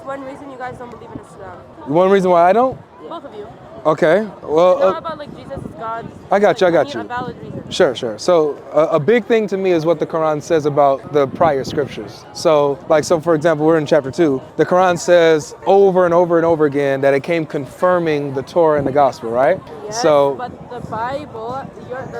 one reason you guys don't believe in Islam? One reason why I don't? Both of you. Okay, well... Not about like Jesus is God. I got you, I got need you. a valid reason. Sure. So a big thing to me is what the Quran says about the prior scriptures. So for example, we're in chapter 2. The Quran says over and over and over again that it came confirming the Torah and the gospel, right? Yes, so, but the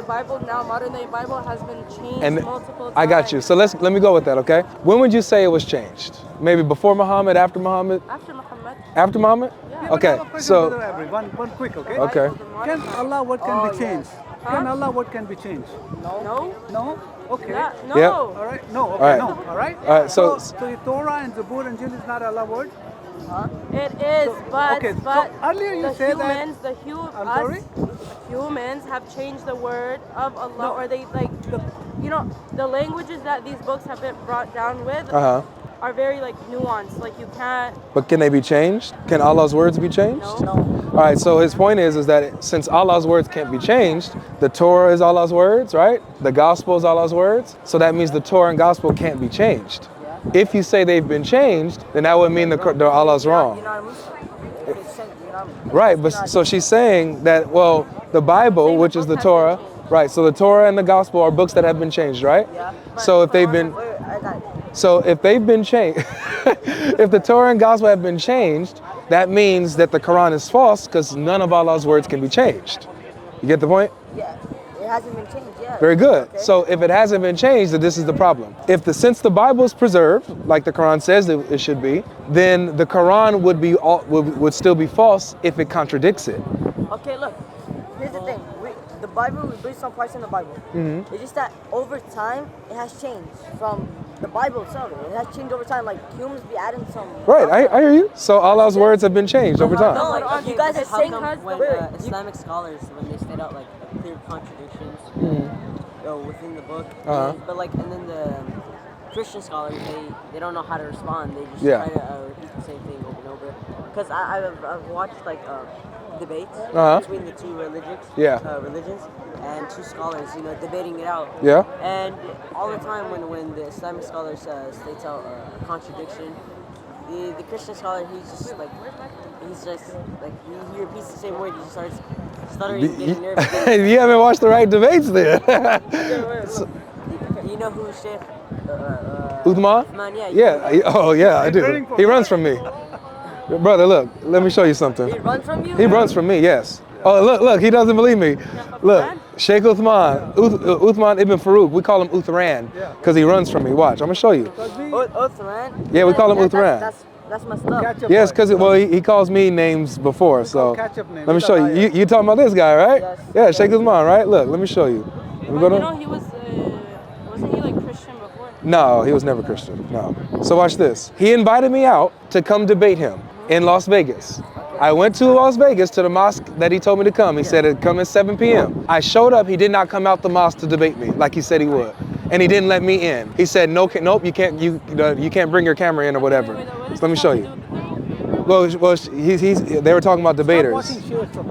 Bible now, modern day Bible, has been changed multiple times. I got you. So let me go with that, okay? When would you say it was changed? Maybe before Muhammad, after Muhammad? After Muhammad. After Muhammad? Yeah. Okay, so... One quick, okay? Okay. Can Allah what can be changed? Huh? Can Allah what can be changed? No. No? Okay. No. Yep. All right. No. Okay. All right. No. All right. All right, so the Torah and Zabur and Injil is not Allah word? It is, but earlier you said I'm sorry? Humans have changed the word of Allah, or they the languages that these books have been brought down with are very like nuanced. Like you can't. But can they be changed? Can Allah's words be changed? No. All right, so his point is that since Allah's words can't be changed, the Torah is Allah's words, right? The gospel is Allah's words. So that means the Torah and gospel can't be changed. If you say they've been changed, then that would mean the Allah's wrong. Right, but so she's saying that, well, the Bible, which is the Torah, right, so the Torah and the gospel are books that have been changed, right? Yeah. So if they've been changed, if the Torah and gospel have been changed, that means that the Quran is false because none of Allah's words can be changed. You get the point? Yeah. It hasn't been changed yet. Very good. Okay. So if it hasn't been changed, then this is the problem. Since the Bible is preserved, like the Quran says it should be, then the Quran would still be false if it contradicts it. Okay, look. Here's the thing. The Bible, we believe some parts in the Bible. Mm-hmm. It's just that over time, it has changed from the Bible itself. It has changed over time. Like humans be adding some. Right, I hear you. So Allah's words have been changed over time. No, like, you guys are saying when Islamic scholars, when they state out like clear contradictions within the book, but like, and then the Christian scholars, they don't know how to respond. They just try to repeat the same thing over and over. Because I've watched like debates between the two religions and two scholars, debating it out. Yeah. And all the time when the Islamic scholar states out a contradiction, the Christian scholar he repeats the same word. He just starts stuttering, getting nervous. You haven't watched the right debates then. You know who Sheikh Uthman? Yeah. Oh yeah, I do. He runs from me. Brother, look, let me show you something. He runs from you? He runs from me, yes. Oh, look, he doesn't believe me. Look, Sheikh Uthman, Uthman ibn Farouk, we call him Uthran because he runs from me. Watch, I'm going to show you. Uthran? Yeah, we call him Uthran. That's messed up. Yes, because he calls me names before, so let me show you. You talking about this guy, right? Yes. Yeah, Sheikh Uthman, right? Look, let me show you. He was, wasn't he like Christian before? No, he was never Christian, no. So watch this. He invited me out to come debate him in Las Vegas. I went to Las Vegas to the mosque that he told me to come. He said it'd come at 7 p.m. I showed up, he did not come out the mosque to debate me like he said he would. And he didn't let me in. He said, nope, you can't bring your camera in or whatever. So let me show you. Well, they were talking about debaters.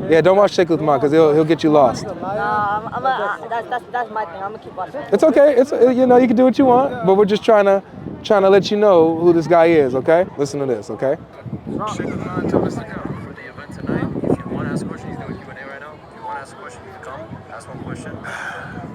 Yeah, don't watch Sheikh Uthman because he'll get you lost. That's my thing. I'm gonna keep watching. It's okay. It's you can do what you want, but we're just trying to let you know who this guy is. Okay? Listen to this. Okay? Sheikh Uthman told us to come for the event tonight. If you want to ask a question, he's doing Q&A right now. If you want to ask a question, you can come, ask one question.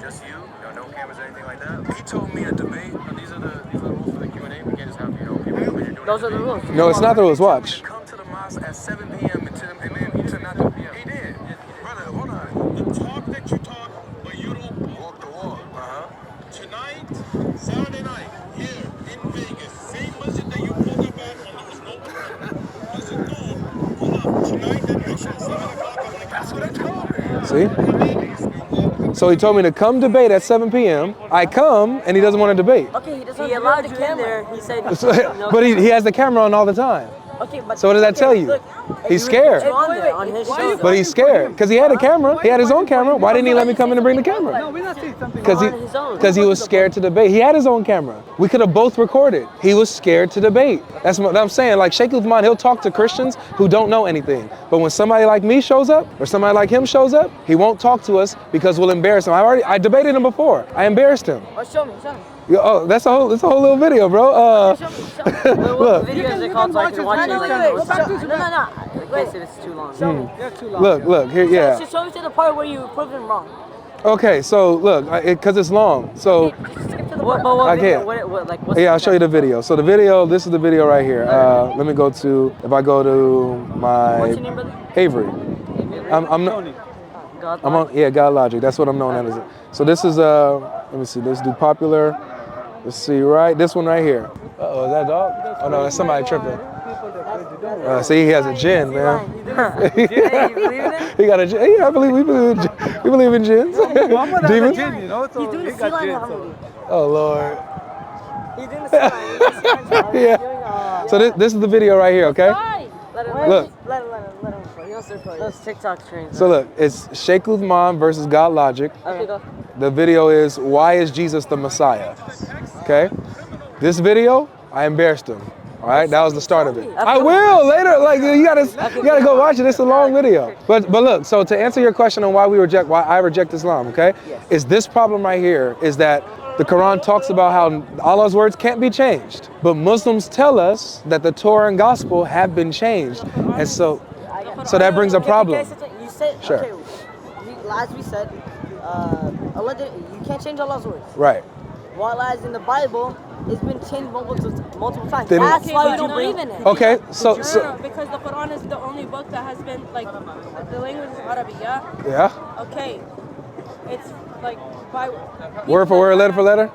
Just you, no cameras or anything like that. He told me a debate. These are the rules for the Q&A. We can't just have people when you're doing. Those are the rules. No, it's not the rules. Watch. Come to the mosque at 7 p.m. and man, he took not the p.m. He did. Brother, hold on. The talk that you talk, but you don't walk the walk. Tonight, Saturday night, here in Vegas, same masjid that you pulled up at, and there was no one. Listen, dude, pull up. Tonight, that picture at 7 o'clock, I'm like, that's what I told him. See? So he told me to come debate at 7 p.m. I come, and he doesn't want to debate. Okay, he allowed you in there. He said, but he has the camera on all the time. Okay, but so what does that tell you? He's scared. But he's scared because he had a camera. He had his own camera. Why didn't he let me come in and bring the camera? No, we're not saying something. Because he was scared to debate. He had his own camera. We could have both recorded. He was scared to debate. That's what I'm saying. Like Sheikh Uthman, he'll talk to Christians who don't know anything. But when somebody like me shows up or somebody like him shows up, he won't talk to us because we'll embarrass him. I debated him before. I embarrassed him. Oh, show me. Oh, that's a whole little video, bro. What Look, video is it you called can so I watch can it. watch No, it? no, Like, wait, what's go back the- to no, the- no. In case it's too long. Yeah, too long. look, here, yeah. Show me to the part where you proved him wrong. Okay, so look, because it's long, so Just skip to the What, part. but what I video? can't. What, like, what's yeah, I'll the show you the video. So the video, this is the video right here. Let me go to, if I go to my What's your name, brother? Avery. I'm not. God, I'm on, yeah, GodLogic. That's what I'm known as. So this is let me see. Let's do popular. Let's see, right? This one right here. Uh-oh, is that a dog? Oh no, that's somebody tripping. See, he has a gin, man. Hey, you believe in it? He got a gin. Yeah, I believe we believe in gins. Muhammad has a Demons. gin, you know, so He's doing he the sea got lion gin. Muhammad. Oh Lord. He's doing the sea lion. Yeah. So this is the video right here, okay? Let him. Look. Let him. He wants to record. Those TikTok trends. So look, it's Sheikh Uthman versus GodLogic. Okay, go. The video is why is Jesus the Messiah? Okay. This video, I embarrassed him. All right, that was the start of it. I will later. Like you gotta go watch it. It's a long video. But look, so to answer your question on why I reject Islam, okay, is this problem right here is that the Quran talks about how Allah's words can't be changed, but Muslims tell us that the Torah and Gospel have been changed, and so that brings a problem. You said, Sure. okay, as we said, Allah you can't change Allah's words. Right. While as in the Bible, it's been changed multiple times. Then- That's Okay, why but we don't no. believe in it. Okay. So No, because the Quran is the only book that has been like the language is Arabic, yeah? yeah. Okay. It's like by Word for word, letter for letter.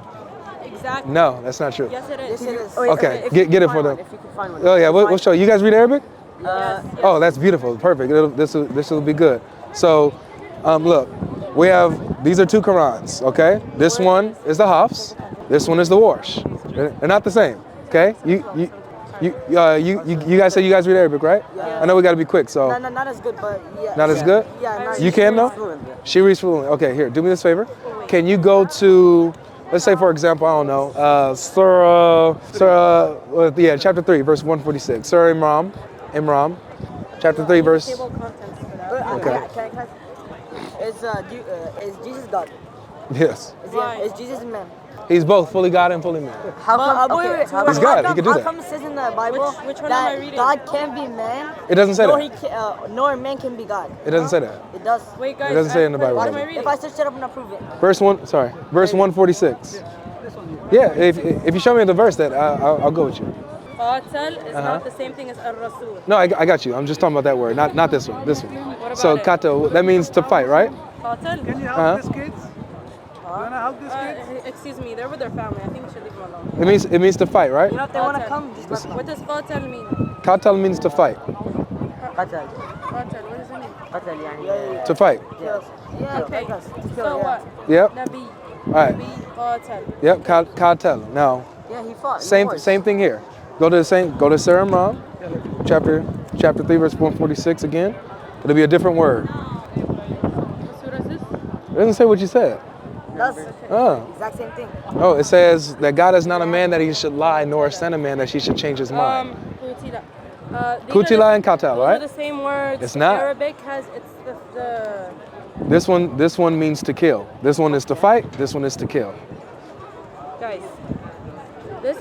Exactly. No, that's not true. Yes, it is. Yes, it is. Okay, If you get can it find for them. one, If you can find one. Oh yeah, we'll show you. You guys read Arabic? Yes. Oh, that's beautiful. Perfect. This will be good. So, look, we have these are two Qurans. Okay, this one is the Hafs. This one is the Warsh. They're not the same. Okay, you guys say you guys read Arabic, right? Yeah. I know we got to be quick, so No, not as good, but yeah. not as good. Yeah, not You can though. Fluent. She reads fluently. Okay, here, do me this favor. Can you go to, let's say for example, I don't know, chapter 3, verse 146. Surah Imran, chapter 3, verse. Table of contents for that. Okay. Can is Jesus God? Yes, Why? Is Jesus man? he's both fully God and fully man. How come? Wait, Okay, He's God, he can do how that. come it says in the Bible Which one am I that reading? God can be man, It doesn't say nor that. nor man can be God? It doesn't say that. It does. Wait, guys. It doesn't say in the Bible. What am I reading? If I search it up and I prove it. Verse 146. Yeah, if you show me the verse, that I'll go with you. Qatal is not the same thing as ar-rasul. No, I got you. I'm just talking about that word, not this one. This one. What about So it? kata, that means to fight, right? Qatal? Can you Uh-huh. help these kids? You wanna help these kids? Excuse me, they're with their family. I think we should leave them alone. It means to fight, right? You know, if they want to Qatal. come, just let them. What does qatal mean? Qatal means to fight. قتل Qatal, what does it mean? قتل يعني To fight. Yeah, Okay, like us. To kill, so yeah. what? Yep. Nabi. All right. Nabi qatal. Yep. Qatal. Now, Yeah, he fought. same thing here. Go to Surah Imran, chapter 3, verse 146 again. It'll be a different word. What surah is this? It doesn't say what you said. That's Oh. exact same thing. Oh, it says that God is not a man that he should lie, nor a son of man that he should change his mind. Qutila. Kutila and Qatal, Those are right? the same words. It's not. Arabic has it's the This one means to kill. This one is to fight. This one is to kill. guys. This,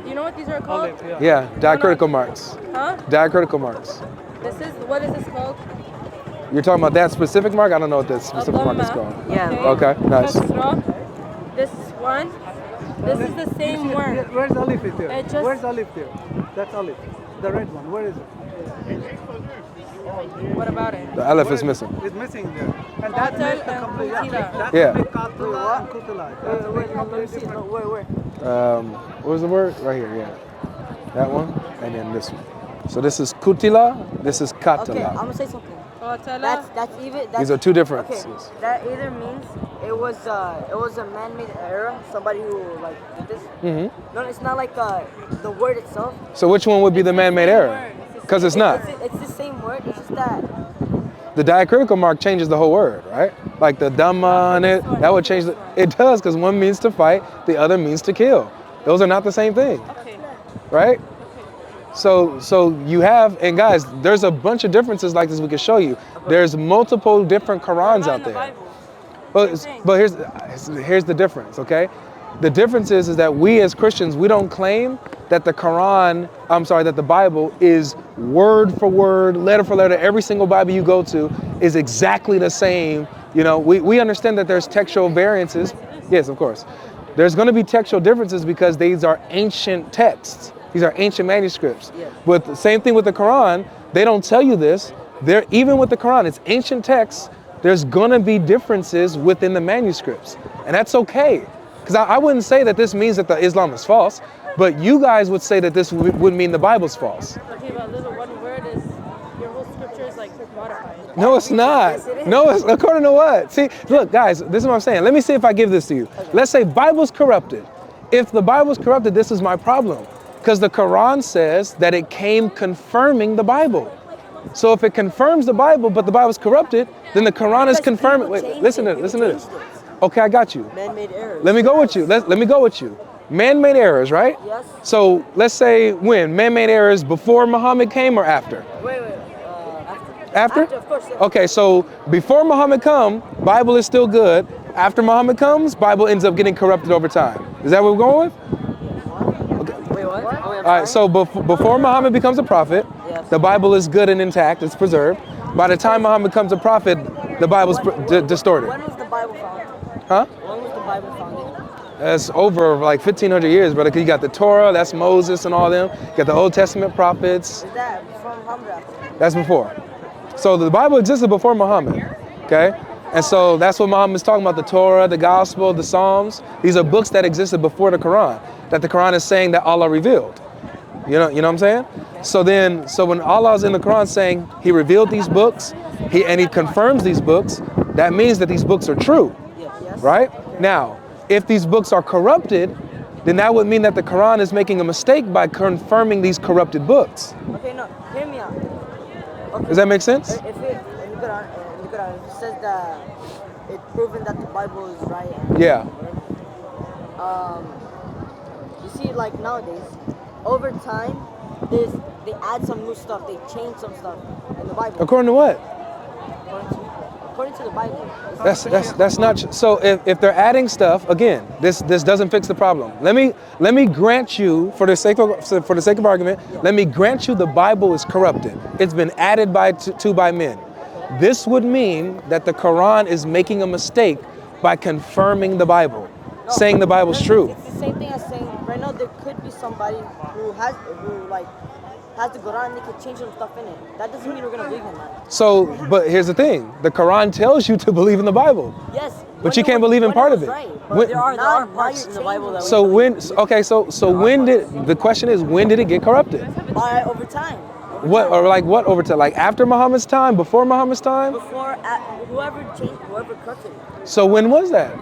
you know what these are called? Yeah, diacritical marks. Huh? Diacritical marks. What is this called? You're talking about that specific mark? I don't know what that specific mark is called. Yeah. Okay, nice. Kasra. This one. This is the same word. Where's Alif there? It just- Where's Alif there? That's Alif. The red one. Where is it? What about it? The aleph is missing. It's missing there. And that Qatal makes the and complete. Qutila. That's Yeah. make Qatala and Qutila. That's make complete different. Where? What was the word? Right here, yeah. That one, and then this one. So this is kutila, this is Okay, I'm katala. gonna say something. Qatala. That's even. That's, These are two differences. Okay, that either means it was a man-made error. Somebody who like did this. hmm No, it's not like the word itself. So which one would be the man-made error? Because it's not. It's the same word. It's just that. The diacritical mark changes the whole word, right? Like the dhamma on it, that would change the, it does, because one means to fight, the other means to kill. Those are not the same thing, Okay. right? So you have, and guys, there's a bunch of differences like this we can show you. There's multiple different Qurans Not out in the there. Bible. But Same thing. but here's the difference, okay? The difference is that we as Christians, we don't claim that that the Bible is word for word, letter for letter. Every single Bible you go to is exactly the same. We understand that there's textual variances. Yes, of course. There's going to be textual differences because these are ancient texts. These are ancient manuscripts. Yeah. But the same thing with the Quran, they don't tell you this. Even with the Quran, it's ancient texts. There's going to be differences within the manuscripts. And that's okay. Because I wouldn't say that this means that the Islam is false, but you guys would say that this would mean the Bible's false. Okay, but little one word is your whole scripture is like modified. No, it's not. No, it's according to what? See, look, guys, this is what I'm saying. Let me see if I give this to you. Okay. Let's say Bible's corrupted. If the Bible's corrupted, this is my problem. Because the Quran says that it came confirming the Bible. So if it confirms the Bible, but the Bible's corrupted, then the Quran is confirming. Wait, listen to this. Okay, I got you. Man-made errors. Let me go with you. Let me go with you. Man-made errors, right? Yes. So let's say when? Man-made errors before Muhammad came or after? Wait. After? After, of course. Okay, so before Muhammad come, Bible is still good. After Muhammad comes, Bible ends up getting corrupted over time. Is that what we're going with? Wait, what? All right, so before Muhammad becomes a prophet, yes, the Bible is good and intact, it's preserved. By the time Muhammad becomes a prophet, the Bible's distorted. When was the Bible founded? Huh? When was the Bible founded? That's over like 1,500 years, brother. 'Cause you got the Torah, that's Moses and all them. You got the Old Testament prophets. Is that from Muhammad? That's before. So the Bible existed before Muhammad, okay? And so that's what Muhammad is talking about, the Torah, the Gospel, the Psalms. These are books that existed before the Quran, that the Quran is saying that Allah revealed. You know what I'm saying? So when Allah is in the Quran saying he revealed these books, he confirms these books, that means that these books are true, Yes. right? Now, if these books are corrupted, then that would mean that the Quran is making a mistake by confirming these corrupted books. Okay, no, hear me out. Okay. Does that make sense? If it says that it's proven that the Bible is right. Yeah. You see, like nowadays, over time, they add some new stuff. They change some stuff in the Bible. According to what? According to the Bible. That's not so. If they're adding stuff, again, this doesn't fix the problem. Let me grant you, for the sake of argument, let me grant you the Bible is corrupted. It's been added by men. This would mean that the Quran is making a mistake by confirming the Bible, saying the Bible's true. It's the same thing as saying right now there could be somebody who has the Quran and they could change some stuff in it. That doesn't mean we're gonna believe in that. So, but here's the thing: the Quran tells you to believe in the Bible. Yes. But you can't believe in part of it. Right. When- There are parts in the Bible that So when? Okay, so when did the question is when did it get corrupted? Over time. What over time? Like after Muhammad's time? Before Muhammad's time? Before whoever corrupted it. So when was that?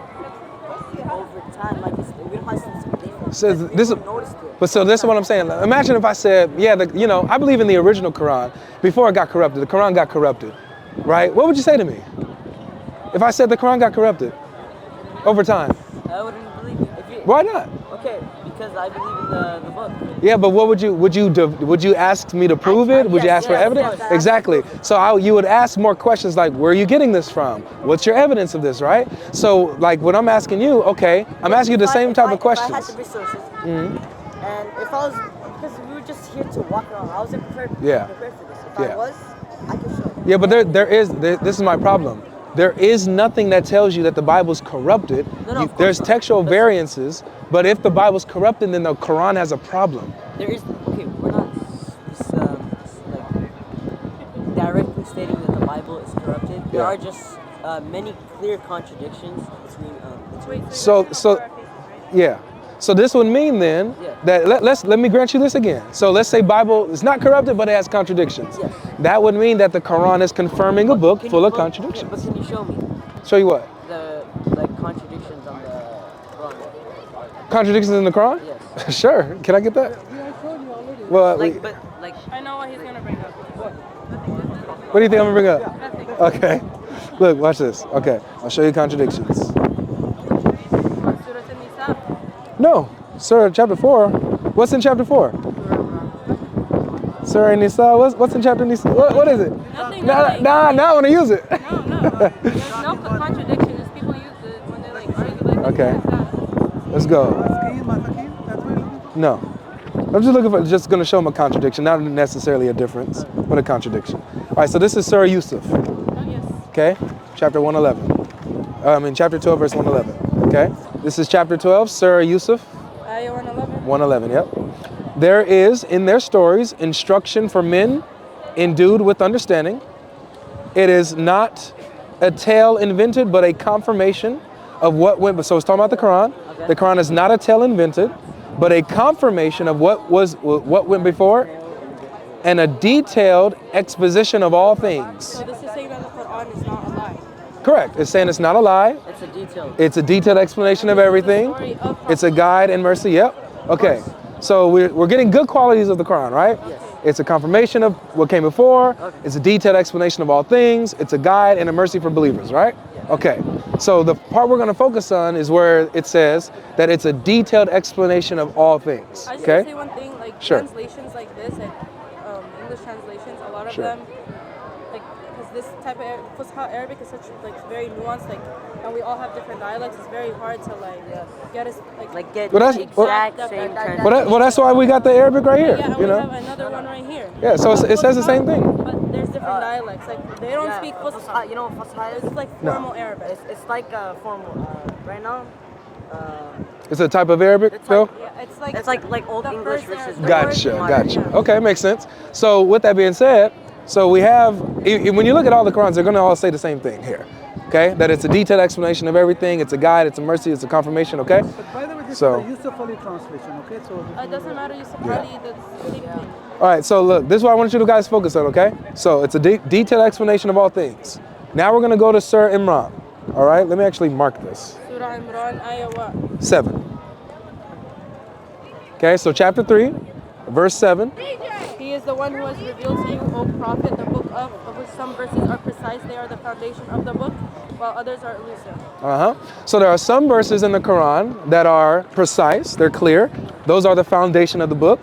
Over time, like we don't have some difference. So this is, Noticed it. but so this is what I'm saying. Imagine if I said, yeah, I believe in the original Quran before it got corrupted. The Quran got corrupted, right? What would you say to me if I said the Quran got corrupted over time? I wouldn't believe it. Why not? Okay, because I believe in the book. Yeah, but what would you ask me to prove it? Would you Yes, ask for yes, evidence? yes. Exactly. So you would ask more questions like, where are you getting this from? What's your evidence of this, right? So like when I'm asking you, okay, I'm asking you the same type of questions. If I had the resources, and if I was, because we were just here to walk around, I wasn't prepared for this. If Yeah. I was, I could show you. Yeah, but this is my problem. There is nothing that tells you that the Bible's corrupted. No, of course There's not. textual variances, but if the Bible's corrupted, then the Quran has a problem. There is, okay, we're not directly stating that the Bible is corrupted. There Yeah. are just many clear contradictions between So yeah. So this would mean then Yeah. that let me grant you this again. So let's say Bible is not corrupted, but it has contradictions. Yes. That would mean that the Quran is confirming a book Can full you of look- contradictions. But can you show me Show you what? the contradictions on the Quran? Contradictions in the Quran? Yes. Sure. Can I get that? Well, I know what he's gonna bring up. what do you think I'm gonna bring up? Nothing. Okay. Look, watch this. Okay, I'll show you contradictions. Surah An-Nisa. No, Surah chapter 4. What's in chapter 4? Surah Nisa. What's in chapter Nisa? What is it? Nothing. Nah, I want to use it. No. There's no contradiction. It's people use it when they like argue like this. Okay. This, that. Let's go. Maskin, masakin, that's what you're looking for? No. I'm just looking for, just going to show him a contradiction, not necessarily a difference, but a contradiction. All right, so this is Surah Yusuf. Oh, yes. Okay, chapter 111. Chapter 12, verse 111. Okay, this is chapter 12, Surah Yusuf. Ayah 111. 111, yep. There is in their stories instruction for men endued with understanding. It is not a tale invented, but a confirmation of what went. So it's talking about the Quran. Okay. The Quran is not a tale invented, but a confirmation of what went before, and a detailed exposition of all things. So this is saying that the Quran is not a lie. Correct. It's saying it's not a lie. It's a detail. It's a detailed explanation of everything. Story of It's a guide and mercy. Yep. Okay. So we're getting good qualities of the Quran, right? Yes. It's a confirmation of what came before. Okay. It's a detailed explanation of all things. It's a guide and a mercy for believers, right? Okay. So the part we're going to focus on is where it says that it's a detailed explanation of all things. I just want Okay. to say one thing, like Sure. translations like this and English translations, a lot of Sure. them, like, because this type of Fusha Arabic is such like very nuanced, like, and we all have different dialects. It's very hard to get us Like get Well, the that's- exact well, same that- translation. Well, that's why we got the Arabic right here. Yeah, and You we know. have another one right here. Yeah. So it says the same thing. But there's different dialects. Like they don't speak Fusha. You know what Fusha is? It's like No. formal Arabic. It's like a formal. Right now, It's a type of Arabic, It's Phil. like- Yeah, it's like Old the English first versus Arabic. Gotcha, modern. gotcha. Okay, makes sense. So with that being said, so we have, when you look at all the Qurans, they're going to all say the same thing here. Okay, that it's a detailed explanation of everything. It's a guide. It's a mercy. It's a confirmation. Okay. But by the way, this So- is the Yusuf Ali translation, okay? So It doesn't matter. You probably the same thing. All right. So look, this is what I want you to guys focus on. Okay. So it's a detailed explanation of all things. Now we're going to go to Surah Imran. All right. Let me actually mark this. Surah Imran, Ayah what? 7. Okay. So chapter 3, verse 7. He is the one who has revealed to you, O Prophet, the book of which some verses are precise. They are the foundation of the book, while others are elusive. So there are some verses in the Quran that are precise, they're clear. Those are the foundation of the book.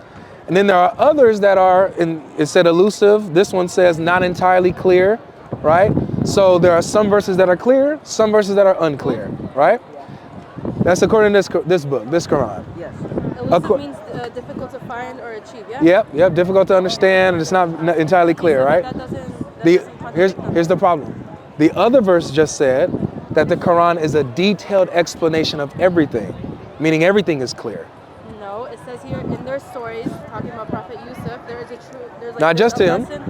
And then there are others that are, it said elusive. This one says not entirely clear, right? So there are some verses that are clear, some verses that are unclear, right? That's according to this book, this Quran. Yes. Elusive means difficult to find or achieve, yeah? Yep, difficult to understand, and it's not entirely clear, right? That doesn't Here's the problem. The other verse just said that the Quran is a detailed explanation of everything, meaning everything is clear. No, it says here in their stories, talking about Prophet Yusuf, there is a true, there's like Not there's just a him. lesson.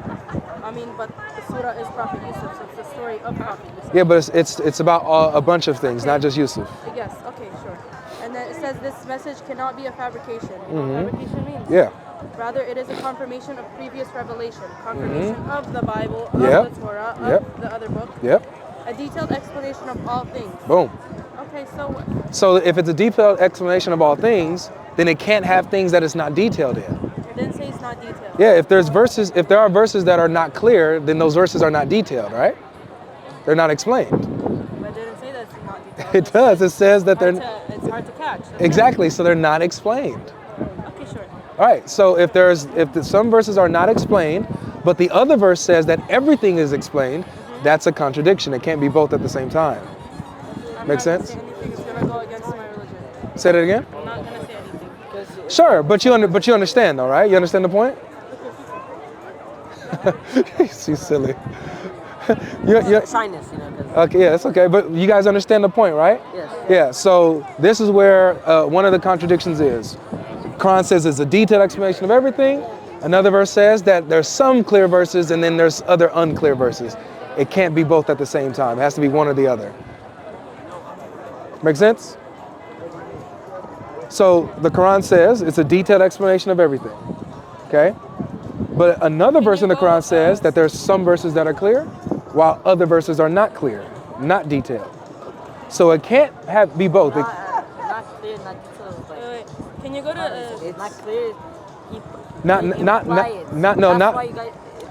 I mean, but the surah is Prophet Yusuf, so it's the story of Prophet Yusuf. Yeah, but it's about a bunch of things, not just Yusuf. Yes, okay, sure. And then it says this message cannot be a fabrication. You know what fabrication means? Yeah. Rather, it is a confirmation of previous revelation, confirmation of the Bible, of Yep. the Torah, of Yep. the other book, Yep. a detailed explanation of all things. Boom. Okay, so what? So if it's a detailed explanation of all things, then it can't have things that it's not detailed in. It didn't say it's not detailed. Yeah, if there are verses that are not clear, then those verses are not detailed, right? They're not explained. But it didn't say that it's not detailed. It does. It says that they're It's hard to catch. That's exactly, so they're not explained. it. Okay, sure. All right, so if some verses are not explained, but the other verse says that everything is explained, that's a contradiction. It can't be both at the same time. I'm Make not sense? gonna say anything that's gonna go against my religion. Say that again? I'm not gonna say anything. Sure, but you understand though, right? You understand the point? She's silly. Shyness, you know. 'Cause Okay, yeah, that's okay. But you guys understand the point, right? Yes. Yeah. So this is where one of the contradictions is. Quran says it's a detailed explanation of everything. Another verse says that there's some clear verses and then there's other unclear verses. It can't be both at the same time. It has to be one or the other. Make sense? So the Quran says it's a detailed explanation of everything. Okay? But another verse in the Quran says that there's some verses that are clear, while other verses are not clear, not detailed. So it can't be both. not clear, not detailed. Wait, Like, wait. Can you go to? it's not clear. Not you not imply not it. not no That's not why you guys,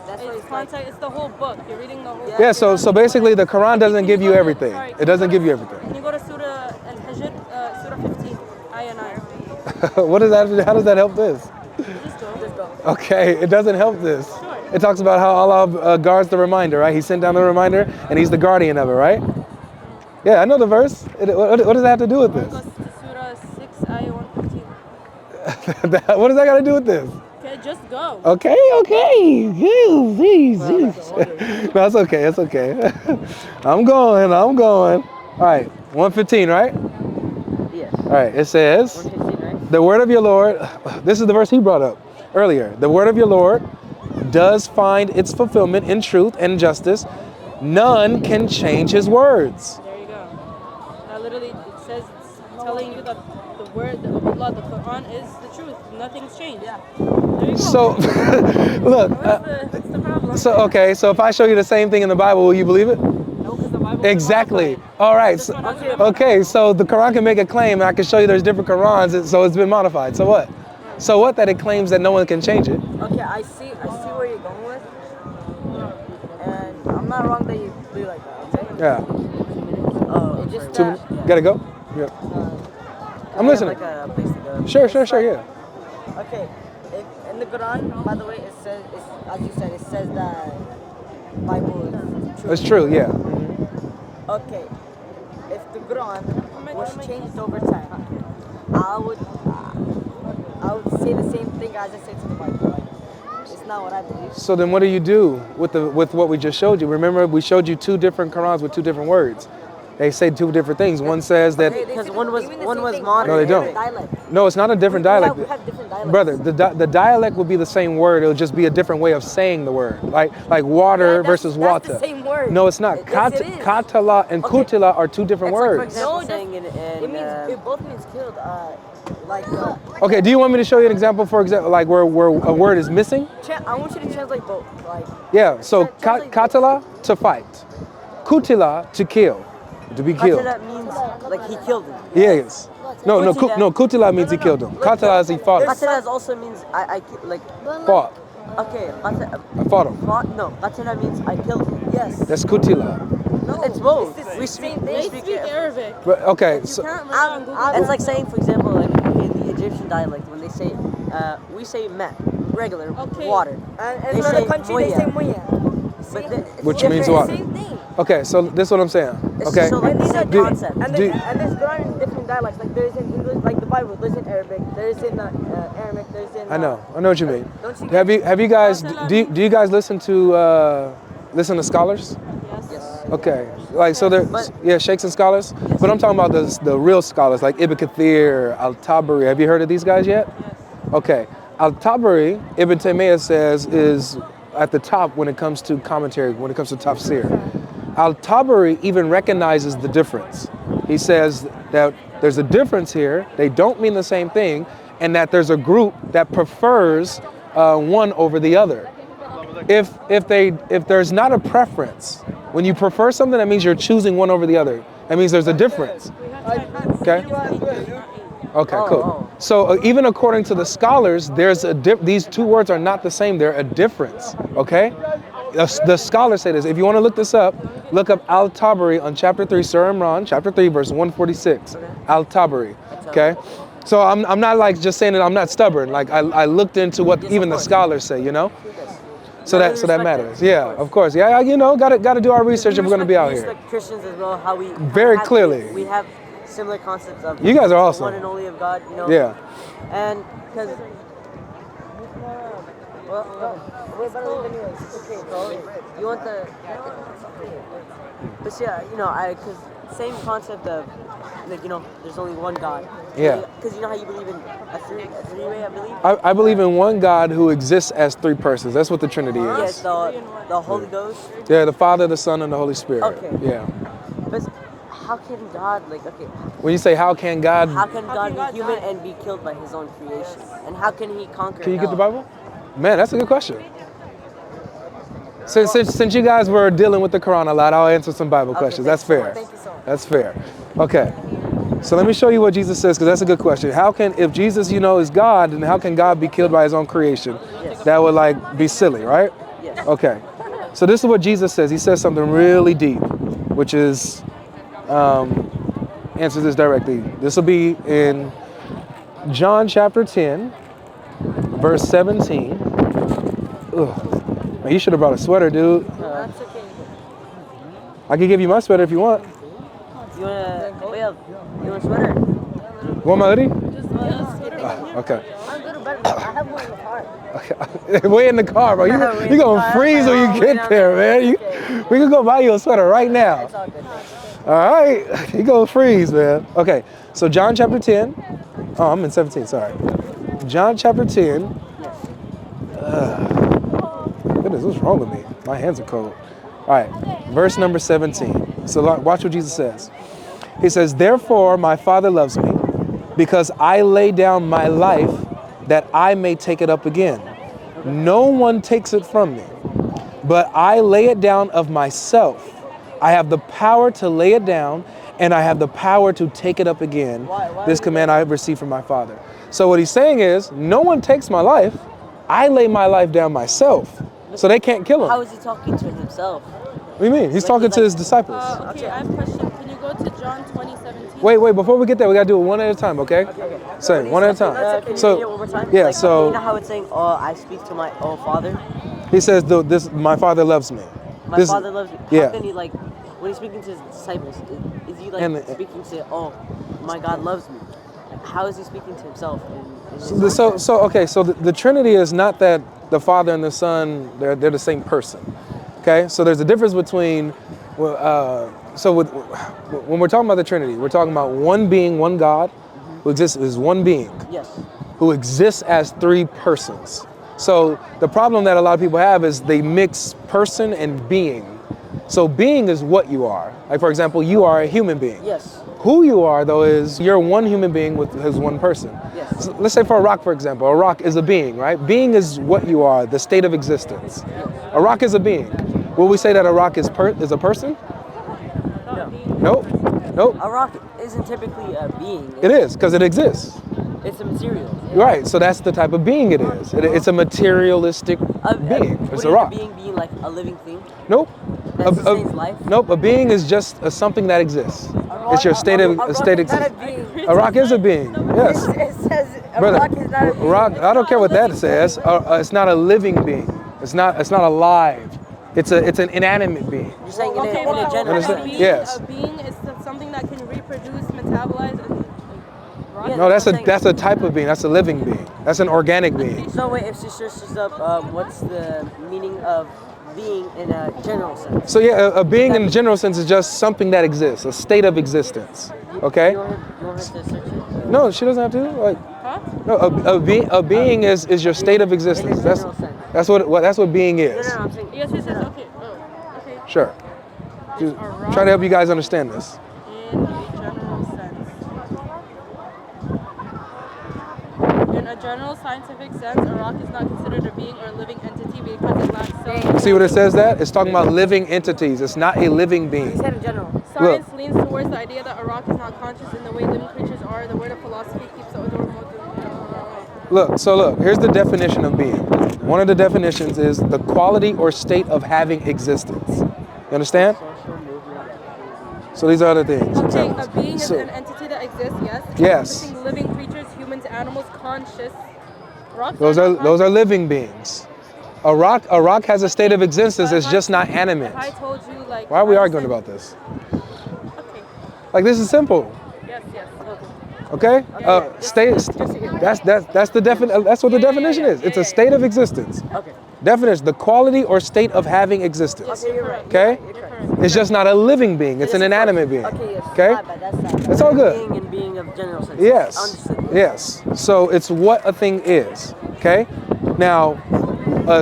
that's why It's it's like, context. It's the whole book. You're reading the whole. yeah, so basically the Quran doesn't give you everything. Sorry, It doesn't give you everything. Can you go to Surah Al-Hijr, Surah 15, Ayah 9? What is that? How does that help this? Just go. just go. Okay, it doesn't help this. Sure. It talks about how Allah guards the reminder, right? He sent down the reminder and he's the guardian of it, right? Yeah, I know the verse. What does that have to do with Or this? go to Surah What does that got to do with this? Okay, just go. Okay. Jeez. No, it's okay. It's okay. I'm going. All right, 115, right? Yes. All right, it says, 115, right? the word of your Lord, this is the verse he brought up earlier. The word of your Lord does find its fulfillment in truth and justice. None can change his words. There you go. Literally, it says, it's telling you that the word of Allah, the Quran, is the truth. Nothing's changed. Yeah. There you go. So, look. What's the problem? So if I show you the same thing in the Bible, will you believe it? No, because the Bible. Exactly. All right. So, okay. So the Quran can make a claim, and I can show you there's different Qurans, so it's been modified. So what? So what that it claims that no one can change it? Okay, I see where you're going with, and I'm not wrong that you do like that. Okay. Yeah. Oh, It just 2 minutes. Gotta go. Yeah. I'm listening. Like a place to go. Sure. Yeah. Okay, in the Quran, by the way, it says, as you said, it says that Bible is true. It's true. Yeah. Okay, if the Quran was changed over time, I would say the same thing as I say to the Bible. Like, it's not what I believe. So then, what do you do with what we just showed you? Remember, we showed you 2 different Qurans with 2 different words. They say 2 different things. One says that. Because one was modern. No, they don't. Dialect. No, it's not a different dialect. We have different dialects. Brother, the dialect will be the same word. It'll just be a different way of saying the word. Like water versus water. That's the same word. No, it's not. Yes, it is. Katala and kutila are 2 different It's like, for words. example, No, saying it both means killed. Okay, do you want me to show you an example? For example, like where a word is missing? I want you to translate both. Like, Yeah. So Translate both. katala to fight, kutila to kill, to be killed. That means like he killed him. Yes. No. Kutila. Kutila means he killed him. Katala is he fought him. Qatala also means I like. Fought. Okay, I fought him. no, Qatala means I killed him. yes. That's kutila. No, It's both. It's the We same speak- thing. They speak Arabic. But, okay. You So can't rely on Google. It's like saying, for example, like in the Egyptian dialect, when they say, we say ma, regular Okay. water. And They in another say country, they say moya. But Which it's means different. what? Same thing. okay. So this is what I'm saying. It's Okay. so like And these are same Do- concept. And Do- there's Quran in different dialects. Like there's in English, like the Bible. There's in Arabic. There's in Aramaic. There's in. I know what you mean. Don't you Have you guys do you guys listen to scholars? Yes. Okay, like so there, But- yeah, sheikhs and scholars. But I'm talking about the real scholars like Ibn Kathir, Al-Tabari. Have you heard of these guys yet? Okay, Al-Tabari, Ibn Taymiyyah says is at the top when it comes to commentary, when it comes to tafsir. Al-Tabari even recognizes the difference. He says that there's a difference here. They don't mean the same thing, and that there's a group that prefers one over the other. If there's not a preference, when you prefer something, that means you're choosing one over the other. That means there's a difference. Okay. Okay, cool. So even according to the scholars, there's these 2 words are not the same. They're a difference. Okay. The scholars say this. If you want to look this up, look up Al-Tabari on chapter 3, Surah Imran, chapter 3, verse 146. Al-Tabari. Okay. So I'm not like just saying that I'm not stubborn. Like I looked into what even the scholars say. You know. So that matters. Yeah, of course. Yeah, gotta do our research if we're gonna be out We here. respect Christians as well. How we Very have- clearly. we have similar concepts of You guys are the awesome. one and only of God. You know. Yeah. And because Way better than yours. Okay, bro. you want the. But yeah, because same concept of like there's only one God. Yeah. Because you know how you believe in a three-way, I believe. I believe in one God who exists as 3 persons. That's what the Trinity is. Yes, the Holy Ghost. Yeah, the Father, the Son, and the Holy Spirit. Okay. Yeah. But how can God When you say how can God, how can God God be human die? and be killed by His own creation? And how can He conquer? can you get the hell? Bible? Man, that's a good question. Since you guys were dealing with the Quran a lot, I'll answer some Bible questions. That's fair. Thank you so much. That's fair. Okay. So let me show you what Jesus says, because that's a good question. If Jesus, is God, then how can God be killed by His own creation? Yes. That would be silly, right? Yes. Okay. So this is what Jesus says. He says something really deep, which is, answers this directly. This will be in John chapter 10, verse 17. Ugh. Man, you should have brought a sweater, dude. That's okay. I can give you my sweater if you want. You want a sweater? Want my hoodie? Just Okay. I have one in the car. Way in the car, bro. You gonna freeze when you get there, man. We can go buy you a sweater right now. It's all good. All right, you gonna freeze, man. Okay, so John chapter 10. Oh, I'm in 17. Sorry. John chapter 10. Goodness, what's wrong with me? My hands are cold. All right, verse number 17. So watch what Jesus says. He says, "Therefore my Father loves me, because I lay down my life that I may take it up again. No one takes it from me, but I lay it down of myself. I have the power to lay it down, and I have the power to take it up again. This command I have received from my Father." So what he's saying is, no one takes my life. I lay my life down myself. So they can't kill him. How is he talking to himself? What do you mean? He's talking to his disciples. Okay, I have a question. Can you go to John 20:17? Wait, before we get there, we gotta do it one at a time, okay? Say one at a time. Can you So, read it one more time? yeah, Like, so- you know how it's saying, "Oh, I speak to my Father." He says, my Father loves me. My This- Father loves me. yeah. How can he like when he's speaking to his disciples? Is he like And- speaking to, "Oh, my God loves me"? Like, how is he speaking to himself? In his So the Trinity is not that the Father and the Son, they're the same person. Okay, so there's a difference between, when we're talking about the Trinity, we're talking about one being, one God, who exists as one being, Yes. who exists as three persons. So the problem that a lot of people have is they mix person and being. So being is what you are. Like for example, you are a human being. Yes. Who you are though is you're one human being with his one person. Yes. So let's say for a rock, for example, a rock is a being, right? Being is what you are, the state of existence. A rock is a being. Will we say that a rock is a person? Nope. A rock isn't typically a being. It is, because it exists. It's a material. Right, so that's the type of being it is. It's a materialistic being. It's a rock. A being being like a living thing. Nope. That sustains life? Nope, a being is just something that exists. It's your state of existence. A rock is a being, yes. It says a Brother, rock is not a being. rock, I don't care what that says. It's not a living being. It's not alive. It's an inanimate being. You're saying in Okay, a well, general Understand? sense. Yes. A being is something that can reproduce, metabolize, and Yeah, No, that's what I'm that's a type of being. That's a living being. That's an organic being. So wait, if it's just what's the meaning of being in a general sense? So yeah, a being in the general sense is just something that exists, a state of existence. Okay? You want her to search it? No, she doesn't have to. Like, huh? no, a being is your state of existence. In a general sense. That's what being No, is. no, I'm saying. Yes. Okay. Oh, okay. Sure. Just A rock try to help you guys understand this. in a general sense. In a general scientific sense, a rock is not considered a being or a living entity because it lacks cells. See what it says that? It's talking about living entities. It's not a living being. He said in general. Science leans towards the idea that a rock is not conscious in the way living creatures are. The word of philosophy keeps the door Look, here's the definition of being. One of the definitions is the quality or state of having existence. You understand? So these are the things. Okay, examples. a being is So- an entity that exists, yes. Yes. Encompassing living creatures, humans, animals, conscious. Rocks Those not are conscious. living beings. A rock has a state of existence. It's just not animate. If I told you, like, Why are we I arguing said- about this? Okay. Like this is simple. Yes. Okay? That's the that's what the definition is. It's a state of existence. Okay. Definition: the quality or state of having existence. Okay, you're right. Okay? It's just not a living being. It's an inanimate being. Okay, yes. Okay? My bad, that's It's all good. Being and being of general sense. Yes. Understood. Yes. So it's what a thing is. Okay? Now,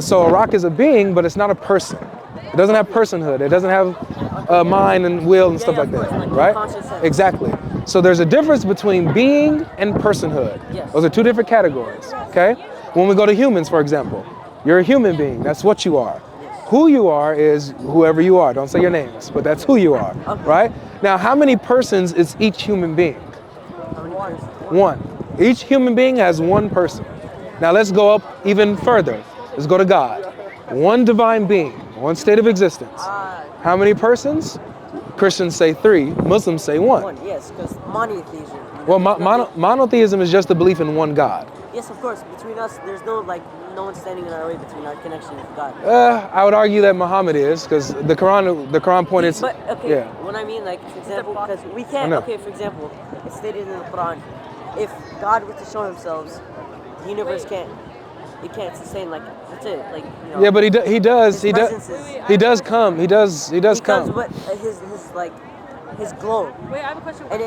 so a rock is a being, but it's not a person. It doesn't have personhood. It doesn't have a mind and will and stuff yeah, like of that. course, like Right? conscious sense. Exactly. So there's a difference between being and personhood. Yes. Those are two different categories. Okay? When we go to humans, for example, you're a human being. That's what you are. Who you are is whoever you are. Don't say your names, but that's who you are. Right? Now, how many persons is each human being? How many persons? One. Each human being has one person. Now let's go up even further. Let's go to God. One divine being, one state of existence. How many persons? Christians say 3, Muslims say 1. One, yes, because monotheism. Well, monotheism is just the belief in one God. Yes, of course. Between us, there's no one standing in our way between our connection with God. I would argue that Muhammad is, because the Quran pointed. But okay, Yeah. when I mean like, for example, because we I can't. know. Okay, for example, it's stated in the Quran, if God were to show the universe can't sustain, like, that's it, like, you know. Yeah, but he does come. He does He come. comes with his glow. Wait, I have a question. And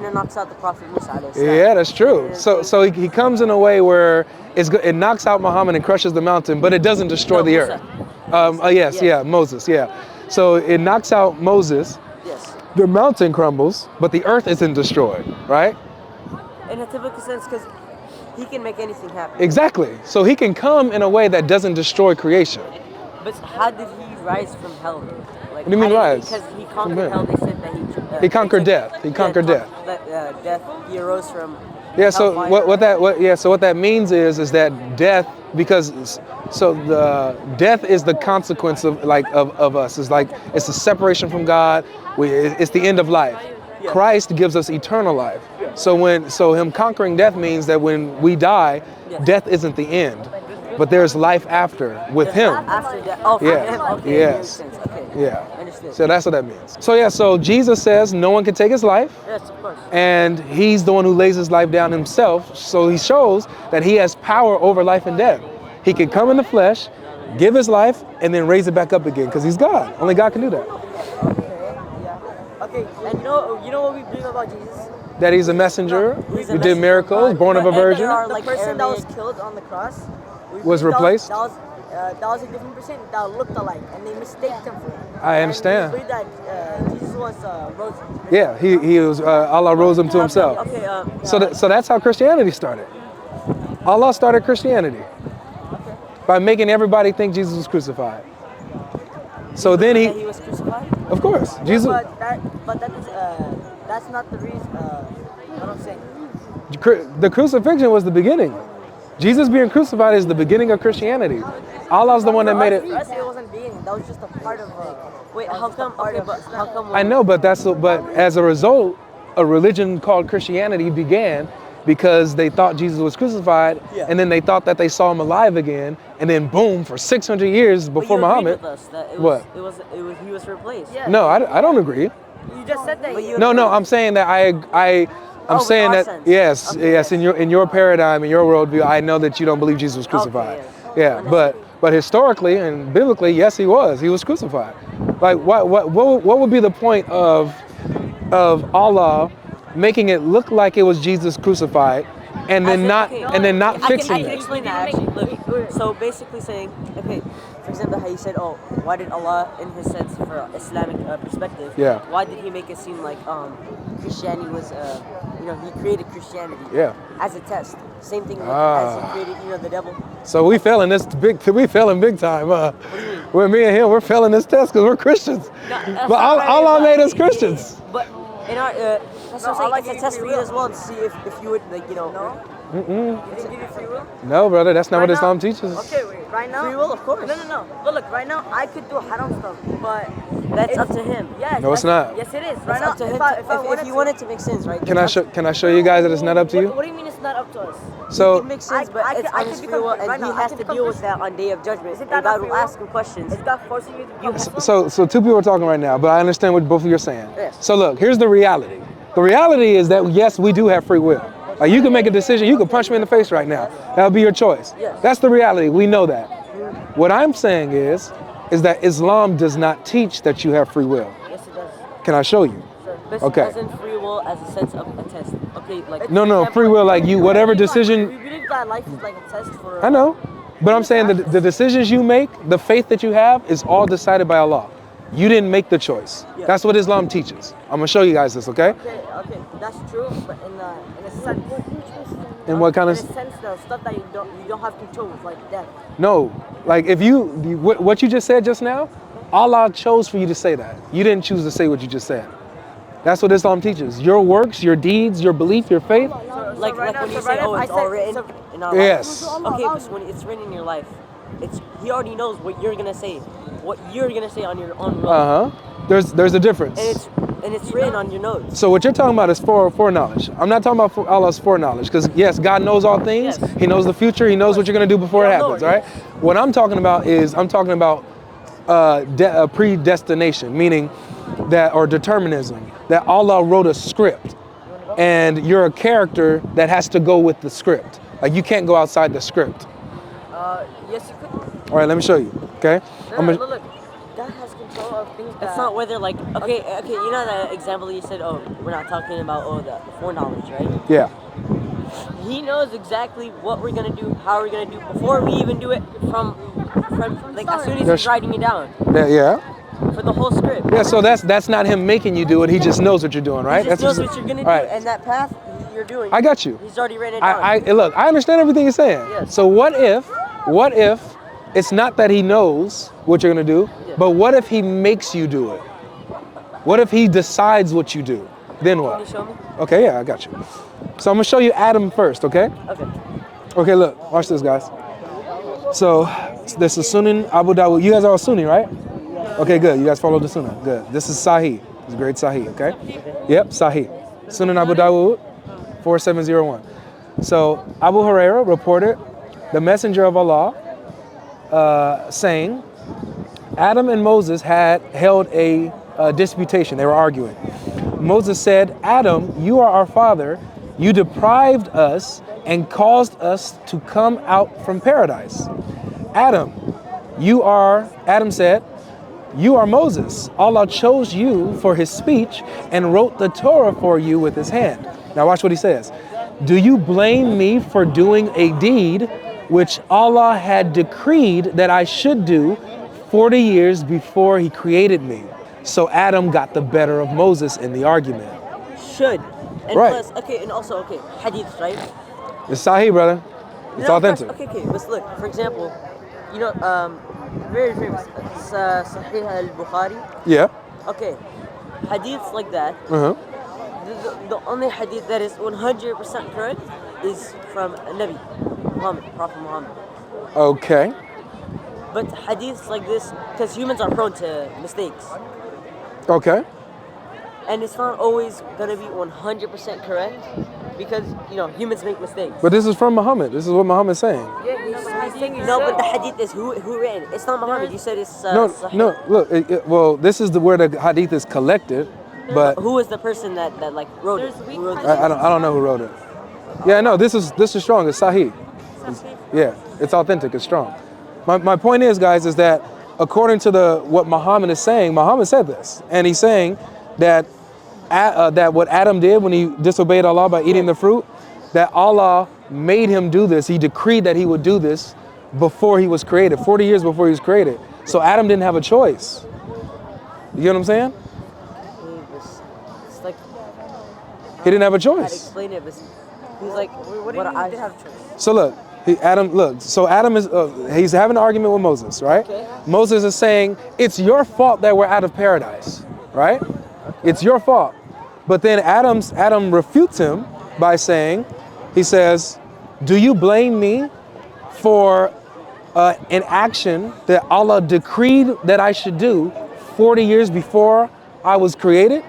it knocks out the Prophet Musa. Yeah, that's true. So he comes in a way where it knocks out Muhammad and crushes the mountain, but it doesn't destroy the Musa. earth. Yes, Moses, yeah. So it knocks out Moses. Yes. The mountain crumbles, but the earth isn't destroyed, right? In a typical sense, because he can make anything happen. Exactly. So he can come in a way that doesn't destroy creation. But how did he rise from hell? Like, What do you mean rise? Because he conquered hell. They said that he conquered death. He conquered death. Death. He arose from. Yeah. So what that means is that death, the death is the consequence of us. It's the separation from God. It's the end of life. Yeah. Christ gives us eternal life. So him conquering death means that when we die, death isn't the end, but there's life after with him. After death. Oh, for him. Okay. Yes. Okay. Yeah. Understood. So that's what that means. So Jesus says no one can take his life. Yes, of course. And he's the one who lays his life down himself. So he shows that he has power over life and death. He can come in the flesh, give his life, and then raise it back up again because he's God. Only God can do that. Okay, and you know what we believe about Jesus? That he's a messenger, who did miracles, born of a virgin. The person that was killed on the cross Was replaced? That was a different person that looked alike, and they mistaked him for him. I understand. And we believe that Jesus was rose. Yeah, he was. Allah rose him to himself. Okay. So that's how Christianity started. Allah started Christianity by making everybody think Jesus was crucified. So then he was crucified. Of course, Jesus. But that's not the reason. What I'm saying. The crucifixion was the beginning. Jesus being crucified is the beginning of Christianity. Allah's the one that made it. For us, it wasn't beginning. That was just a part of. Wait, how come? Okay, but how come? I know, but as a result, a religion called Christianity began because they thought Jesus was crucified, and then they thought that they saw him alive again, and then boom, for 600 years before Muhammad. With us that he was replaced. Yeah. No, I don't agree. You just said that. No, I'm saying that I'm saying that sense. yes, in your paradigm, in your worldview, I know that you don't believe Jesus was crucified. Okay, yeah, but historically and biblically, yes, he was crucified. Like what would be the point of Allah making it look like it was Jesus crucified and then not fixing I it? can explain that actually. Look, so basically saying, okay, for example, how you said, oh, why did Allah, in his sense, for Islamic perspective, why did he make it seem like Christianity was, he created Christianity as a test. Same thing as he created, the devil. So we failing big time. What do you mean? With me and him, we're failing this test because we're Christians. But Allah made us Christians. But in our, that's what I'm saying, it's a test for you as well to see if you would, No? You didn't give you free will? No, brother, that's not what Islam teaches. Okay, wait, right now. Free will, of course. No. But look, right now, I could do haram stuff, but that's up to him. Yes. No, it's not. Yes, it is. That's Right now, up to him. If you wanted to make sins, right? Can I show you guys that it's not up to you? What do you mean it's not up to us? So It makes sense, but it's I on his could free will, become- right and he now, I has could to become deal with Christian. that on Day of Judgment. Is it And that God not will free will? ask him questions. Is God forcing you to become Muslim? So two people are talking right now, but I understand what both of you are saying. Yes. So look, here's the reality. The reality is that yes, we do have free will. Like you can make a decision, you can punch me in the face right now. That'll be your choice. Yes. That's the reality. We know that. What I'm saying is that Islam does not teach that you have free will. Yes, it does. Can I show you? But Okay. as in free will, as a sense of a test. Okay, like No, free will, like you, whatever We decision. believe that life is like a test for. I know, but I'm saying that the decisions you make, the faith that you have, is all decided by Allah. You didn't make the choice. Yeah. That's what Islam teaches. I'm gonna show you guys this, okay? Okay, that's true, but in a sense. In what kind of? In a sense, though, stuff that you don't have control with, like death. No, like if what you just said just now, Allah chose for you to say that. You didn't choose to say what you just said. That's what Islam teaches. Your works, your deeds, your belief, your faith. like when you say, oh, it's all written in our Yes. life. Okay, but when it's written in your life, he already knows what you're gonna say, on your own will. There's a difference. And it's written on your notes. So what you're talking about is foreknowledge. I'm not talking about Allah's foreknowledge, because yes, God knows all things. Yes. He knows the future. He knows what you're gonna do before it happens, right? What I'm talking about is predestination, meaning that, or determinism, that Allah wrote a script, and you're a character that has to go with the script. Like you can't go outside the script. Yes, you could. All right, let me show you. Okay. Look. God has control of things. It's not whether like okay. You know that example you said. Oh, we're not talking about the foreknowledge, right? Yeah. He knows exactly what we're gonna do, how we're gonna do before we even do it. From like as soon as he's writing it down. Yeah. For the whole script. Yeah. So that's not him making you do it. He just knows what you're doing, right? He just that's knows what you're gonna do, right. and that path you're doing. I got you. He's already written it down. Look, I understand everything you're saying. Yes. So what if it's not that he knows what you're gonna do, but what if he makes you do it? What if he decides what you do? Then what? Can you show me? Okay, yeah, I got you. So I'm gonna show you Adam first, okay? Okay. Okay, look, watch this, guys. So this is Sunan Abu Dawud. You guys are all Sunni, right? Okay, good. You guys follow the Sunnah. Good. This is Sahih. It's great Sahih, okay? Yep, Sahih. Sunan Abu Dawud, 4701. So Abu Huraira reported the Messenger of Allah saying, Adam and Moses had held a disputation. They were arguing. Moses said, Adam, you are our father. You deprived us and caused us to come out from paradise. Adam said, you are Moses. Allah chose you for his speech and wrote the Torah for you with his hand. Now watch what he says. Do you blame me for doing a deed which Allah had decreed that I should do 40 years before he created me? So Adam got the better of Moses in the argument. Should. And right. plus, okay, and also, okay, hadith, right? It's Sahih, brother. It's authentic. Okay, but look, for example, you know, very famous, Sahih al-Bukhari. Yeah. Okay, hadiths like that, the only hadith that is 100% correct is from Nabi Muhammad, Prophet Muhammad. Okay. But hadiths like this, because humans are prone to mistakes. Okay. And it's not always gonna be 100% correct because, you know, humans make mistakes. But this is from Muhammad. This is what Muhammad's saying. No, but the hadith is who written. It's not Muhammad. You said it's No. Look. Well, this is where the hadith is collected, but who was the person that like wrote it? Who wrote I don't know who wrote it. Yeah, no. This is strong. It's Sahih. Yeah, it's authentic. It's strong. My point is, guys, is that according to what Muhammad is saying, Muhammad said this, and he's saying that that what Adam did when he disobeyed Allah by eating the fruit, that Allah made him do this. He decreed that he would do this before he was created, 40 years before he was created. So Adam didn't have a choice. You get what I'm saying? It's like he didn't have a I'd choice. explain it, but he's like, what do you mean they have choice? So look, Adam is he's having an argument with Moses, right? Okay. Moses is saying it's your fault that we're out of paradise, right? Okay. It's your fault. But then Adam refutes him by saying, he says, do you blame me for an action that Allah decreed that I should do 40 years before I was created?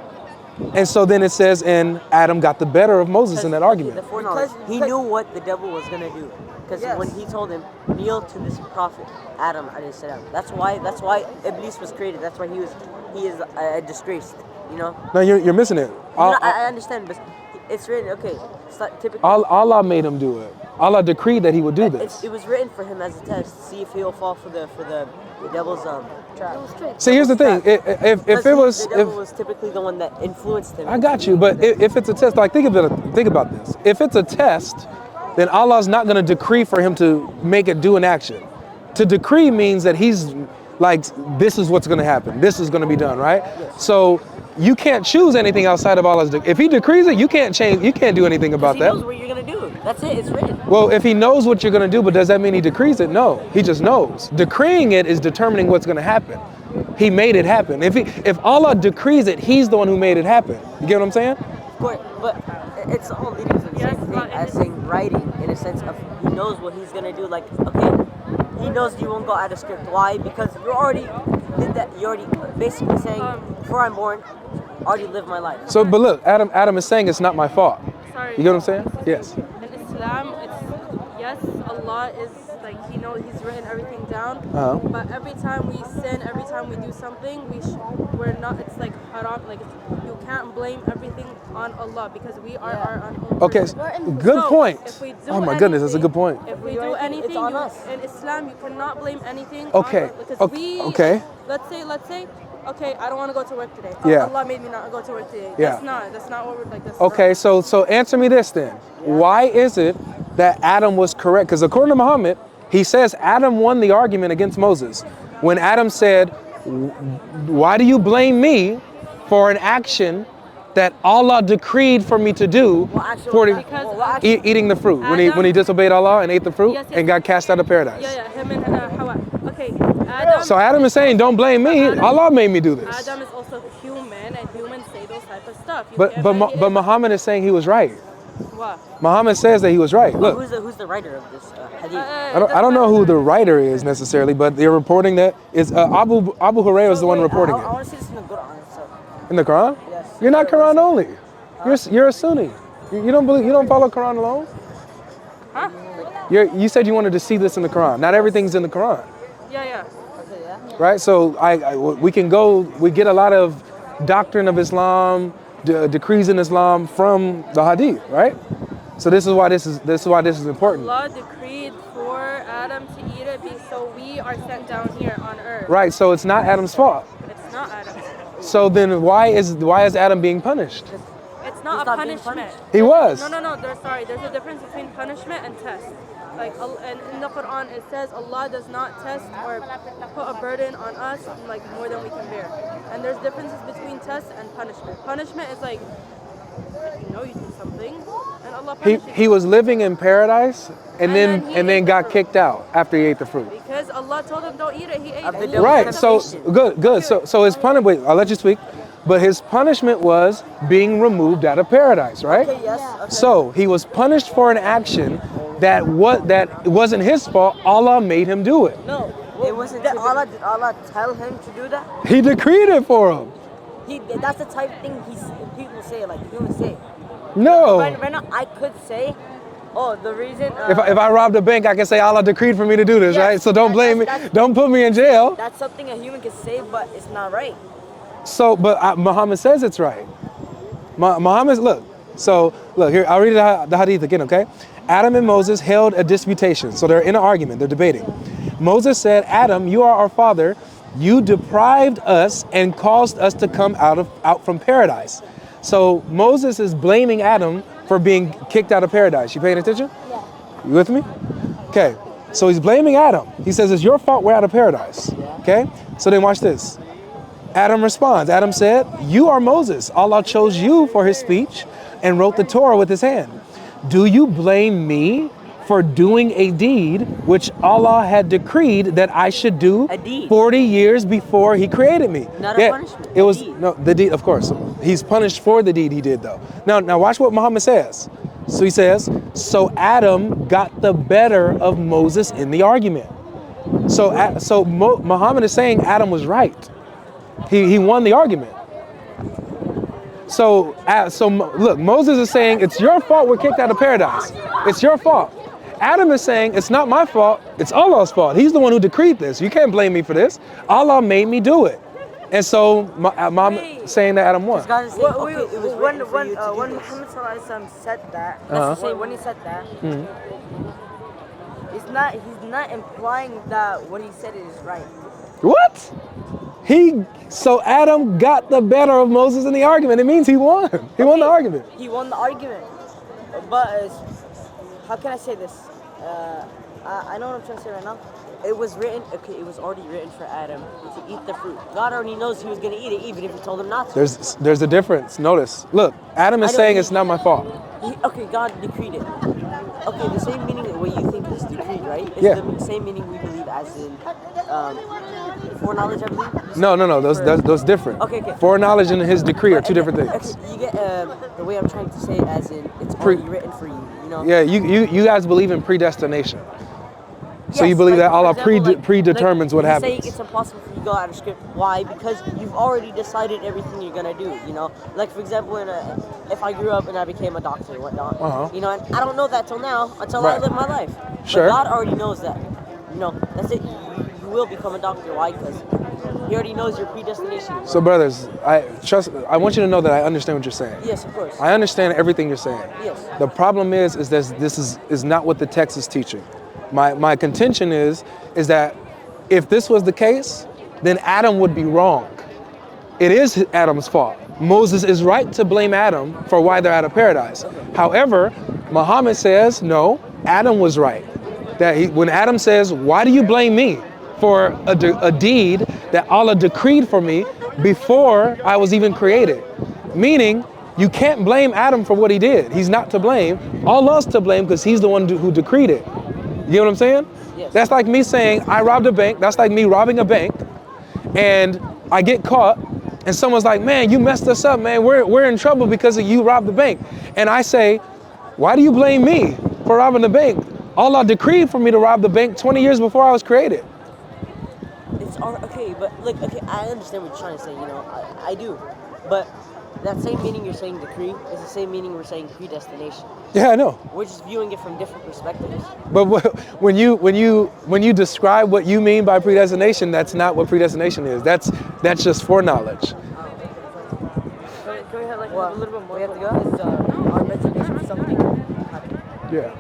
And so then it says, and Adam got the better of Moses in that argument. The foreknowledge, he knew what the devil was going to do. Because when he told him, kneel to this prophet, Adam alayhi salam. That's why Iblis was created. That's why he is disgraced, you know? No, you're missing it. I understand, but it's written, okay, it's not typically. Allah made him do it. Allah decreed that he would do this. It was written for him as a test to see if he'll fall for the devil's trap. See, here's the thing. If it was, the devil was typically the one that influenced him. I got you, but if it's a test, like think about this. If it's a test, then Allah's not going to decree for him to make it do an action. To decree means that he's like, this is what's going to happen. This is going to be done, right? Yes. So you can't choose anything outside of Allah's decree. If he decrees it, you can't change. You can't do anything about that. He knows what you're going to do. That's it. It's written. Well, if he knows what you're going to do, but does that mean he decrees it? No, he just knows. Decreeing it is determining what's going to happen. He made it happen. If Allah decrees it, he's the one who made it happen. You get what I'm saying? Of course, but it's all leading to the same thing as saying writing, in a sense of he knows what he's going to do. Like, okay, he knows you won't go out of script. Why? Because you already did that. You already basically saying, before I'm born, I already lived my life. So, but look, Adam is saying it's not my fault. Sorry. You get what I'm saying? Yes. In Islam, it's yes, Allah is like, he knows, he's written everything down. Uh-huh. But every time we sin, every time we do something, we're not. It's like haram. Like you can't blame everything on Allah because we are our own. Okay, person. good So, point. if we do Oh my goodness, that's a good point. If we do anything, it's on us. in Islam, you cannot blame anything. Okay. On, because Okay. Let's say. Okay, I don't want to go to work today. Yeah. Allah made me not go to work today. Yeah. That's not what we're like. That's Okay, so answer me this then. Why is it that Adam was correct? Because according to Muhammad, he says Adam won the argument against Moses. When Adam said, why do you blame me for an action that Allah decreed for me to do eating the fruit? When he disobeyed Allah and ate the fruit and got cast out of paradise. Yeah, him and Hawa. Okay, Adam. So Adam is saying, don't blame me. Allah made me do this. Adam is also human, and humans say those type of stuff. But Muhammad is saying he was right. What? Muhammad says that he was right. Look, Who's the writer of this hadith? I don't know who the writer is necessarily, but they're reporting that it's Abu Hurairah is the one reporting I it. want to see this in the Quran. So. In the Quran? Yes. You're not Quran only. You're a Sunni. You don't follow Quran alone? Huh? You said you wanted to see this in the Quran. Not everything's in the Quran. Yeah. Okay, yeah. Right? So we get a lot of doctrine of Islam, decrees in Islam from the hadith, right? So this is why this is important. Allah decreed for Adam to eat it so we are sent down here on earth. Right, so it's not Adam's fault. It's not Adam's fault. So then why is Adam being punished? It's not a punishment. He was. No. There's a difference between punishment and test. Like, and in the Quran it says Allah does not test or put a burden on us like more than we can bear. And there's differences between test and punishment. Punishment is like, you know you do something, and Allah punishes you. He was living in paradise and then got kicked out after he ate the fruit. Because Allah told him don't eat it, he ate it. Right. So good. So his punishment. Wait, I'll let you speak. But his punishment was being removed out of paradise, right? Okay, yes. Okay. So he was punished for an action that wasn't his fault. Allah made him do it. No, it wasn't. Did Allah tell him to do that? He decreed it for him. That's the type of thing people say, like humans say. No. Right now, I could say, oh, the reason. If I robbed a bank, I can say Allah decreed for me to do this, yes, right? So don't blame me. Don't put me in jail. That's something a human can say, but it's not right. So, but Muhammad says it's right. Muhammad, look. So, look here. I'll read the hadith again, okay? Adam and Moses held a disputation. So they're in an argument. They're debating. Moses said, Adam, you are our father. You deprived us and caused us to come out from paradise. So Moses is blaming Adam for being kicked out of paradise. You paying attention? Yeah. You with me? Okay. So he's blaming Adam. He says, it's your fault we're out of paradise. Okay? So then watch this. Adam responds. Adam said, you are Moses. Allah chose you for his speech and wrote the Torah with his hand. Do you blame me for doing a deed which Allah had decreed that I should do 40 years before he created me? Not a punishment. It was the deed, of course. He's punished for the deed he did though. Now watch what Muhammad says. So he says, so Adam got the better of Moses in the argument. So Muhammad is saying Adam was right. He won the argument. So look, Moses is saying it's your fault we're kicked out of paradise. It's your fault. Adam is saying it's not my fault. It's Allah's fault. He's the one who decreed this. You can't blame me for this. Allah made me do it. And so Muhammad saying that Adam won. When Muhammad said that, let's say when he said that, he's not implying that what he said is right. What? So Adam got the better of Moses in the argument. It means he won. He won the argument. He won the argument. But how can I say this? I know what I'm trying to say right now. It was already written for Adam to eat the fruit. God already knows he was going to eat it, even if he told him not to. There's a difference. Notice. Look, Adam is saying it's not my fault. God decreed it. Okay, the same meaning that what you think is decreed, right? Is the same meaning we believe as in foreknowledge, I believe? No. Those different. Okay. Foreknowledge and his decree are two different things. Okay, you get the way I'm trying to say it as in it's already written for you, you know? Yeah, you guys believe in predestination. So Yes, you believe that Allah for example, predetermines what happens. Saying it's impossible for you to go out of script. Why? Because you've already decided everything you're gonna do. You know, like for example, if I grew up and I became a doctor and whatnot, you know, and I don't know that till now until I live my life. Sure. But God already knows that. you know, that's it. You will become a doctor. Why? Because he already knows your predestination. So brothers, I want you to know that I understand what you're saying. Yes, of course. I understand everything you're saying. Yes. The problem is that this is not what the text is teaching. My contention is that if this was the case, then Adam would be wrong. It is Adam's fault. Moses is right to blame Adam for why they're out of paradise. However, Muhammad says, no, Adam was right. When Adam says, why do you blame me for a deed that Allah decreed for me before I was even created? Meaning, you can't blame Adam for what he did. He's not to blame. Allah's to blame because he's the one who decreed it. You know what I'm saying? Yes. That's like me saying, I robbed a bank. That's like me robbing a bank and I get caught and someone's like, man, you messed us up, man. We're in trouble because of you robbed the bank. And I say, why do you blame me for robbing the bank? Allah decreed for me to rob the bank 20 years before I was created. It's all okay, but like, okay, I understand what you're trying to say. You know, I do, but that same meaning you're saying decree is the same meaning we're saying predestination. Yeah, I know. We're just viewing it from different perspectives. But when you describe what you mean by predestination, that's not what predestination is. That's just foreknowledge. Can we have like a little bit more? We have to go. Is our imagination for something happen? Yeah.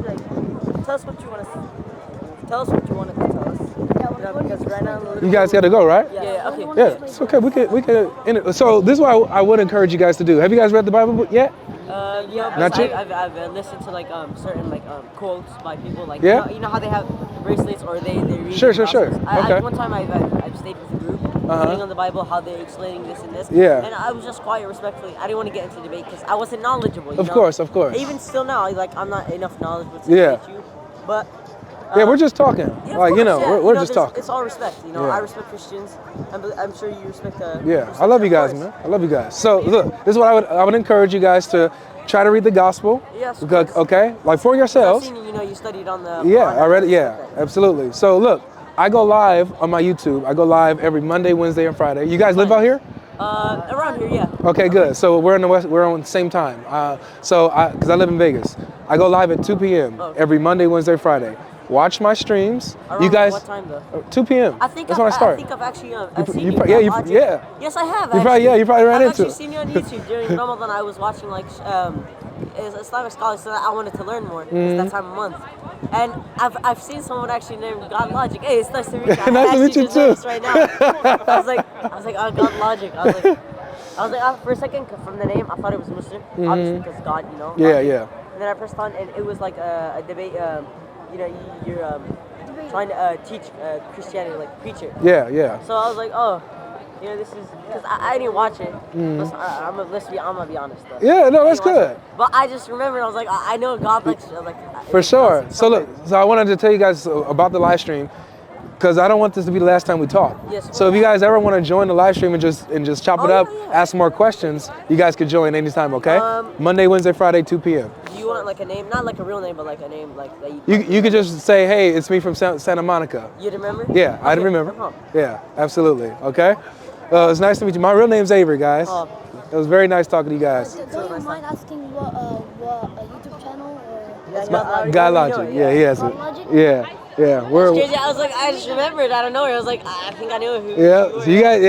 Like, tell us what you want to. Tell us what you wanted to tell us. You know, because right now. You guys got to go, right? Yeah. Okay. Yeah, it's okay. We could end it. So this is what I would encourage you guys to do. Have you guys read the Bible book yet? Yeah, Not yet? I've listened to like certain like quotes by people like Yeah? you know how they have bracelets or they read Sure. the Gospels? Okay. One time I've stayed with a group reading on the Bible how they're explaining this and this. Yeah. And I was just quiet respectfully. I didn't want to get into debate because I wasn't knowledgeable. You Of know? course. Even still now, like I'm not enough knowledgeable to Yeah. debate you, but. Yeah, we're just talking. Yeah, of Like, you know, course, yeah. we're You know, just talking. It's all respect, you know. Yeah. I respect Christians. I'm sure you respect. Yeah, I love you guys, man. I love you guys. So look, this is what I would encourage you guys to try to read the gospel. Yes. Because, okay, like for I've yourselves. seen you know you studied on the. Yeah, I read it. Quran. Yeah, Okay. absolutely. So look, I go live on my YouTube. I go live every Monday, Wednesday, and Friday. You guys live out here? Around here, yeah. Okay, good. So we're in the West. We're on the same time. Because I live in Vegas, I go live at 2 p.m. Okay. every Monday, Wednesday, Friday. Watch my streams. Around You guys. what time though? 2 p.m. I think That's when I start. I think I've actually seen you you. pro- on yeah, you- GodLogic. yeah. Yes, I have. You probably- yeah, you probably ran I've into actually it. seen you on YouTube during Ramadan. I was watching like Islamic scholars, so I wanted to learn more. It's that time of month, and I've seen someone actually named GodLogic. Hey, it's nice to meet you. I Nice to meet actually you just noticed too. right now. I was like, oh, GodLogic. I was like, for a second, from the name, I thought it was Muslim, obviously because God, you know. Yeah, logic. yeah. And then I pressed on, and it was like a debate. You know, you're trying to teach Christianity, like preach it. Yeah. So I was like, oh, you know, this is because I didn't watch it. Listen, I'm gonna be honest. Though. Yeah, no, I that's didn't watch good. it. But I just remembered. I was like, I know God likes For sure. So look, so I wanted to tell you guys about the live stream because I don't want this to be the last time we talk. Yes, So if you guys ever want to join the live stream and just chop it Oh, up, yeah. ask more questions, you guys could join anytime, okay? Um, Monday, Wednesday, Friday, 2 p.m. Do you want like a name, not like a real name, but like a name like that you? You could just say, hey, it's me from Santa Monica. You remember? Yeah, I Okay, remember. no problem. Yeah, absolutely. Okay. It's nice to meet you. My real name's Avery, guys. Oh. It was very nice talking to you guys. Don't you mind asking what YouTube channel or? That's GodLogic. Yeah, he has it. GodLogic? Yeah. It's crazy. I was like, I just remembered out of nowhere. I was like, I think I knew who. Yeah, so you guys,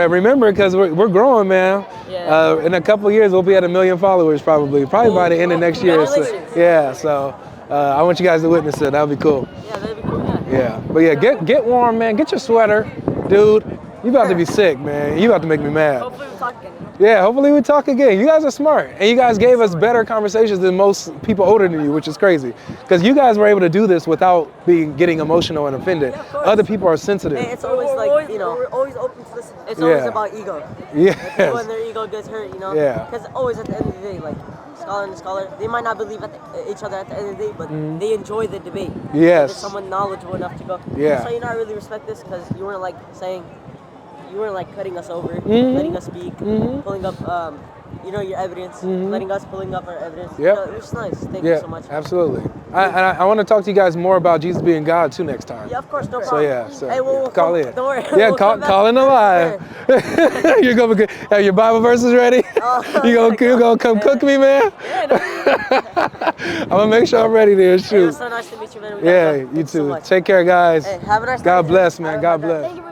remember because we're growing, man. Yeah. In a couple of years, we'll be at 1 million followers probably by the end of next year. So, Congratulations. yeah, so I want you guys to witness it. That would be cool. Yeah, that'd be cool. Yeah. Yeah, but yeah, get warm, man. Get your sweater, dude. You about to be sick, man. You about to make me mad. Hopefully we talk again. Yeah, hopefully we talk again. You guys are smart, and you guys gave us better conversations than most people older than you, which is crazy. Because you guys were able to do this without getting emotional and offended. Yeah, of course. Other people are sensitive. And it's always like, you know, We're always open to listen. it's always Yeah. about ego. Yes. When their ego gets hurt, you know. Yeah. Because always at the end of the day, like scholar and scholar, they might not believe each other at the end of the day, but they enjoy the debate. Yes. There's someone knowledgeable enough to go. Yeah. So you know, I really respect this because you weren't like saying, you weren't like cutting us over, letting us speak, pulling up you know, your evidence, letting us pulling up our evidence. Yep. You know, it was nice. Thank Yeah, you so much. absolutely. I want to talk to you guys more about Jesus being God too next time. Yeah, of course, no So problem. yeah, so Hey, we'll call come, in. Don't worry. Yeah, we'll come back. call in alive. You're gonna be, have your Bible verses ready? you gonna come cook me, man? Yeah, no. I'm gonna make sure I'm ready there. Hey, it Shoot. was so nice to meet you, man. We Yeah, gotta go. you Thanks so too. much. Take care, guys. Hey, have a nice God night. bless, man. God bless. Thank you very